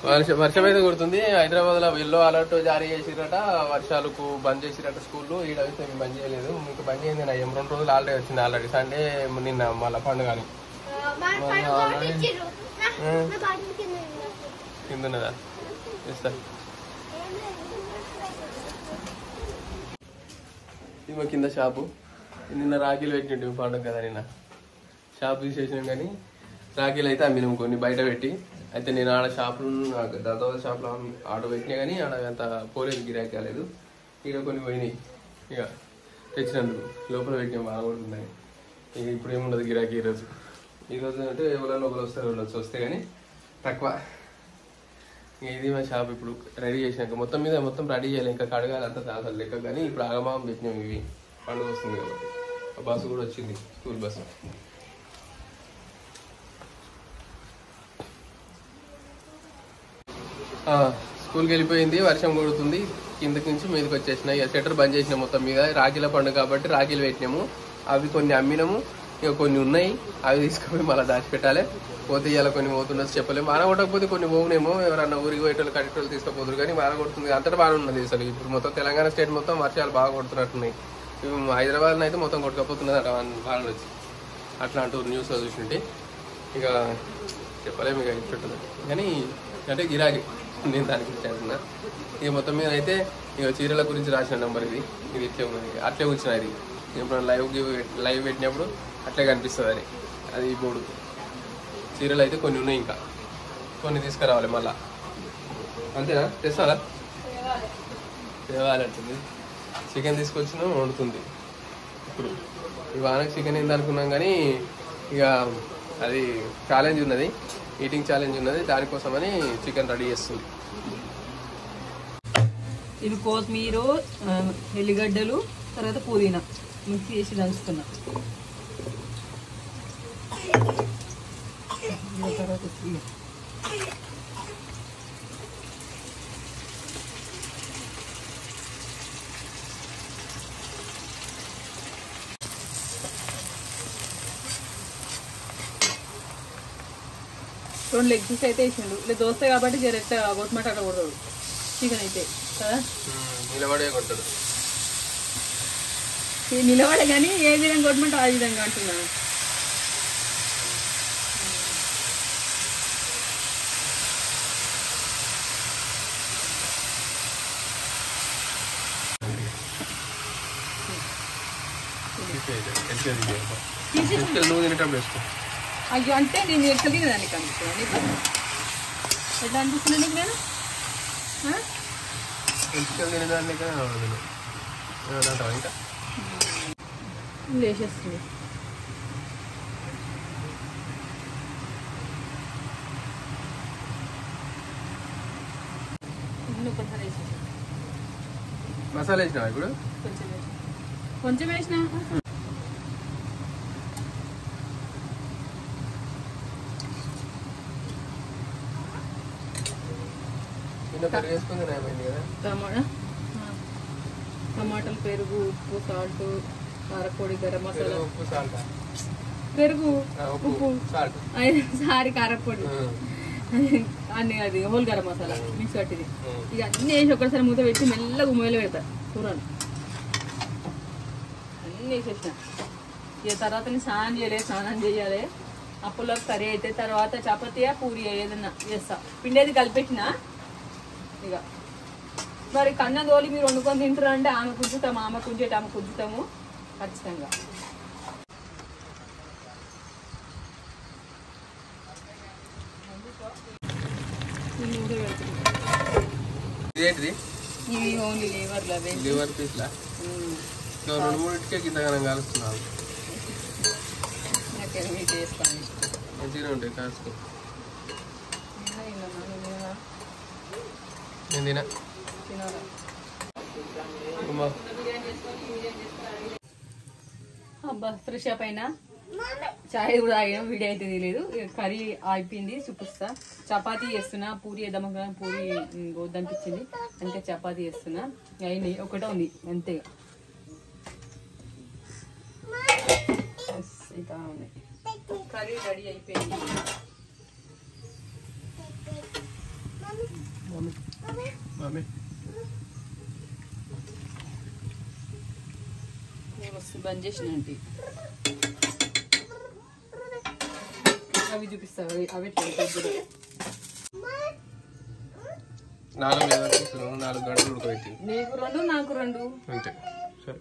వర్షం అయితే కొడుతుంది. హైదరాబాద్ లో ఎల్లో అలర్ట్ జారీ చేసిరట, వర్షాలకు బంద్ చేసిరట స్కూళ్ళు. ఈడైతే బంద్ చేయలేదు. మీకు బంద్ చేయండి నా 2 రోజులు ఆల్రెడీ వచ్చింది. ఆల్రెడీ సండే నిన్న మళ్ళీ పండుగ కింద ఉన్నదా ఇస్తా. ఇవి కింద షాపు. నిన్న రాఖీలు పెట్టిండు పండుగ కదా. నిన్న షాప్ తీసేసినాం కానీ రాఖీలు అయితే అమ్మినాం కొన్ని బయట పెట్టి. అయితే నేను ఆడ షాపులు దాదాపు షాప్లో ఆర్డర్ పెట్టినా కానీ ఆడ అంత పోలేదు, గిరాకీ కాలేదు. ఇక కొన్ని పోయినాయి. ఇక తెచ్చినందుకు లోపల పెట్టినాం బాగా కొడుతున్నాయి. ఇక ఇప్పుడు ఏముండదు గిరాకీ ఈరోజు అంటే ఎవరైనా ఒకరు వస్తారు, వాళ్ళు వస్తే కానీ తక్కువ. ఇది మా షాప్ ఇప్పుడు రెడీ చేసినాక మొత్తం రెడీ చేయాలి. ఇంకా కడగాలి అంతా చాలా లెక్క. కానీ ఇప్పుడు ఆగమాగం పెట్టినాం. ఇవి పండుగ వస్తుంది కాబట్టి బస్సు కూడా వచ్చింది, స్కూల్ బస్సు. స్కూల్కి వెళ్ళిపోయింది. వర్షం కొడుతుంది. కిందకి నుంచి మీదకి వచ్చేసినాయి. ఇక షట్టర్ బంద్ చేసినాం మొత్తం మీద. రాఖీల పండుగ కాబట్టి రాఖీలు పెట్టినాము. అవి కొన్ని అమ్మినాము. ఇక కొన్ని ఉన్నాయి, అవి తీసుకుపోయి మళ్ళీ దాచిపెట్టాలి. పోతే ఇవాళ కొన్ని పోతున్నది చెప్పలేము. వాన కొట్టకపోతే కొన్ని పోనేమో, ఎవరన్నా ఊరికి పోయేటోళ్ళు కట్టేటోళ్ళు తీసుకుపోతున్నారు. కానీ వాన కొడుతుంది, అంతటా బాగా ఉన్నది. అసలు ఇప్పుడు మొత్తం తెలంగాణ స్టేట్ మొత్తం వర్షాలు బాగా కొడుతున్నట్టున్నాయి. హైదరాబాద్లో అయితే మొత్తం కొట్టుకపోతున్నది అట వాన వచ్చి. అట్లా అంటూ న్యూస్లో చూసింటే ఇక చెప్పలేము. ఇక ఇట్లుంటుంది కానీ అంటే గిరాకీ. నేను దాని గురించి అంటున్నా. ఇక మొత్తం మీద అయితే ఇక చీరల గురించి రాసిన నెంబర్ ఇది ఇట్లే ఉన్నది. అట్లే వచ్చిన అది ఇప్పుడు లైవ్ పెట్టినప్పుడు అట్లే కనిపిస్తుంది అది బోర్డు. చీరలు అయితే కొన్ని ఉన్నాయి, ఇంకా కొన్ని తీసుకురావాలి మళ్ళా. అంతేనా? తెస్తారా? తేవాలంటుంది. చికెన్ తీసుకొచ్చినా వండుతుంది. ఇప్పుడు ఈ వానకు చికెన్ ఏంది అనుకున్నాం కానీ ఇక అది ఛాలెంజ్ ఉన్నది, ఈటింగ్ ఛాలెంజ్ ఉన్నది. దానికోసమని చికెన్ రెడీ చేస్తుంది. ఇది కొత్తిమీర, ఎల్లిగడ్డలు, తర్వాత పుదీనా మిక్స్ చేసి దంచుతున్నా. తర్వాత 2 లెగ్ పీస్ అయితే వేసిండు. ఇలా దోశ కాబట్టి జరెక్ట్ కొట్టమాట అట్లా కొడతాడు. చికెన్ అయితే కదా నిలబడే కొట్టాడు. నిలబడే కానీ ఏ విధంగా కొట్టమంటే ఆ విధంగా అంటున్నాను. అయ్యో అంటే నేను ఎట్లా తినేదానికి అనిపిస్తున్నా నీకు? ఎట్లా అనిపిస్తున్నా నీకు? నేను ఇంకా లేచేస్తుంది. మసాలా వేసినావా ఇప్పుడు? కొంచెం వేసినా. టమాటాలు, పెరుగు, ఉప్పు, సాల్ట్, కారపొడి, గరం మసాలా, పెరుగు, ఉప్పు, సారీ కారపొడి అన్ని, అది హోల్ గరం మసాలా మిక్స్ పట్టింది. ఇక అన్ని వేసి ఒకసారి మూత పెట్టి మెల్లగా ఉమ్మలో పెడతా కూరను. అన్నీ వేసేసిన. ఇక తర్వాత స్నానం చేయలేదు, స్నానం చేయాలి. అప్పులోకి కర్రీ అయితే తర్వాత చపాతీయా పూరి ఏదన్నా చేస్తా. పిండేది కలిపెట్టినా. ఇక మరి కన్న తోలి మీరు వండుకొని తింటారు అంటే ఆమె కుంచుతాము, ఆమె కుంచేట ఆమె కుంచుతాము ఖచ్చితంగా. ఇవి ఓన్లీ లివర్ పీస్లా 2-3 కిందగానం కాలుస్తున్నాను. నాకేమి చేస్తాను మంచిగా ఉంటాయి కాసుకో. నేను తినా అబ్బా ఫ్రెష్ అప్ అయినా, చాయ్ కూడా తాగినా. వీడియో అయితే తెలియదు. కర్రీ అయిపోయింది, చూపిస్తా. చపాతీ చేస్తున్నా. పూరి వేద్దామా, పూరి వద్దనిపించింది అందుకే చపాతీ చేస్తున్నా. అయింది, ఒకటే ఉంది అంతే. ఇక కర్రీ రెడీ అయిపోయింది. మమ్మీ వస్తు బంద్ చేసినంటి అవి చూపిస్తా అవి 4 గంటలు ఉడకబెట్టి నీకు 2 నాకు 2 అంతే సరే.